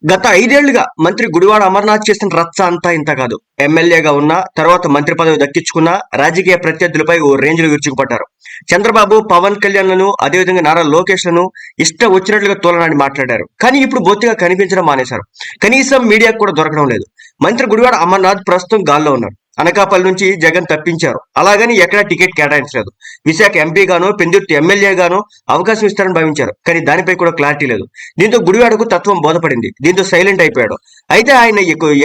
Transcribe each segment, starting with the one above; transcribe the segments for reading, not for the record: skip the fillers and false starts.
గత 5 ఏళ్లుగా మంత్రి గుడివాడ అమర్నాథ్ చేసిన రచ్చ అంతా ఇంత కాదు. ఎమ్మెల్యేగా ఉన్న తర్వాత మంత్రి పదవి దక్కించుకున్న రాజకీయ ప్రత్యర్థులపై ఓ రేంజ్ లో విరుచుకుపడ్డారు. చంద్రబాబు, పవన్ కళ్యాణ్ లను, అదేవిధంగా నారా లోకేష్ లను ఇష్ట వచ్చినట్లుగా తోలనాడి మాట్లాడారు. కానీ ఇప్పుడు బొత్తిగా కనిపించడం మానేశారు. కనీసం మీడియాకు కూడా దొరకడం లేదు. మంత్రి గుడివాడ అమర్నాథ్ ప్రస్తుతం గాల్లో ఉన్నారు. అనకాపల్లి నుంచి జగన్ తప్పించారు. అలాగని ఎక్కడా టికెట్ కేటాయించలేదు. విశాఖ ఎంపీ గానో, పెందుర్తి ఎమ్మెల్యే గానో అవకాశం ఇస్తారని భావించారు. కానీ దానిపై కూడా క్లారిటీ లేదు. దీంతో గుడివాడకు తత్వం బోధపడింది. దీంతో సైలెంట్ అయిపోయాడు. అయితే ఆయన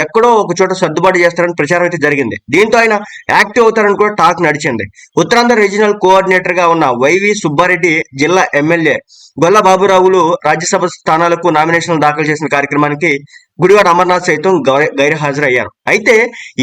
ఎక్కడో ఒక చోట సర్దుబాటు చేస్తారని ప్రచారం అయితే జరిగింది. దీంతో ఆయన యాక్టివ్ అవుతారని కూడా టాక్ నడిచింది. ఉత్తరాంధ్ర రీజనల్ కోఆర్డినేటర్ గా ఉన్న వైవి సుబ్బారెడ్డి, జిల్లా ఎమ్మెల్యే గొల్ల బాబురావులు రాజ్యసభ స్థానాలకు నామినేషన్లు దాఖలు చేసిన కార్యక్రమానికి గుడివాడ అమర్నాథ్ సైతం గైర్హాజరయ్యారు. అయితే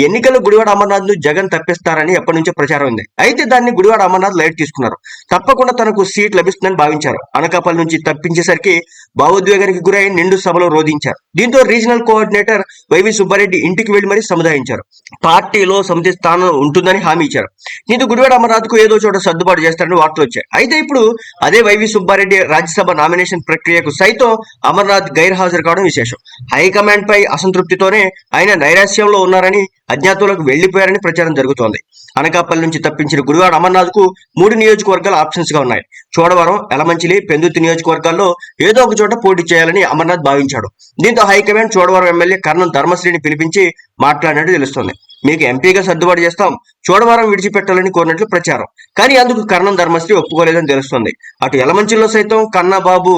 ఎన్నికల్లో గుడివాడ అమర్నాథ్ ను జగన్ తప్పిస్తారని ఎప్పటి నుంచో ప్రచారం ఉంది. అయితే దాన్ని గుడివాడ అమర్నాథ్ లైట్ తీసుకున్నారు. తప్పకుండా తనకు సీట్ లభిస్తుందని భావించారు. అనకాపల్లి నుంచి తప్పించేసరికి భావోద్వేగానికి గురై నిండు సభలో రోధించారు. దీంతో రీజనల్ కోఆర్డినేటర్ వైవి సుబ్బారెడ్డి ఇంటికి వెళ్లి మరీ సముదాయించారు. పార్టీలో సమితి స్థానం ఉంటుందని హామీ ఇచ్చారు. దీంతో గుడివాడ అమర్నాథ్ కు ఏదో చోట సర్దుబాటు చేస్తారని వార్తలు వచ్చాయి. అయితే ఇప్పుడు అదే వైవి సుబ్బారెడ్డి రాజ్యసభ నామినేషన్ ప్రక్రియకు సైతం అమర్నాథ్ గైర్హాజరు కావడం విశేషం. హైకమాండ్ పై అసంతృప్తితోనే ఆయన నైరాశ్యంలో ఉన్నారని, అజ్ఞాతంలోకి వెళ్లిపోయారని ప్రచారం జరుగుతోంది. అనకాపల్లి నుంచి తప్పించిన గుడివాడ అమర్నాథ్ కు 3 నియోజకవర్గాలు ఆప్షన్స్ గా ఉన్నాయి. చోడవరం, ఎలమంచిలి, పెందుర్తి నియోజకవర్గాల్లో ఏదో ఒక చోట పోటీ చేయాలని అమర్నాథ్ భావించాడు. దీంతో హైకమాండ్ చోడవరం ఎమ్మెల్యే కర్ణం ధర్మశ్రీని పిలిపించి మాట్లాడినట్టు తెలుస్తోంది. మీకు ఎంపీగా సర్దుబాటు చేస్తాం, చోడవరం విడిచిపెట్టాలని కోరినట్లు ప్రచారం. కానీ అందుకు కర్ణం ధర్మశ్రీ ఒప్పుకోలేదని తెలుస్తోంది. అటు యలమంచిలో సైతం కన్నబాబు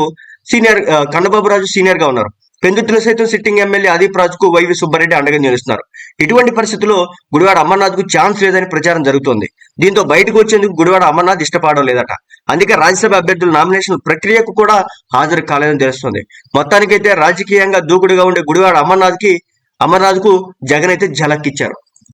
రాజు సీనియర్ గా ఉన్నారు. పెందుర్తిలో సైతం సిట్టింగ్ ఎమ్మెల్యే అదీప్ రాజుకు వైవి సుబ్బారెడ్డి అండగా నిలుస్తున్నారు. ఇటువంటి పరిస్థితుల్లో గుడివాడ అమర్నాథ్ కు ఛాన్స్ లేదని ప్రచారం జరుగుతోంది. దీంతో బయటకు వచ్చేందుకు గుడివాడ అమర్నాథ్ ఇష్టపడడం లేదట. అందుకే రాజ్యసభ అభ్యర్థుల నామినేషన్ ప్రక్రియకు కూడా హాజరు కాలేదని తెలుస్తోంది. మొత్తానికైతే రాజకీయంగా దూకుడుగా ఉండే గుడివాడ అమర్నాథ్ కు జగన్ అయితే ఝలక్ ఇచ్చారు.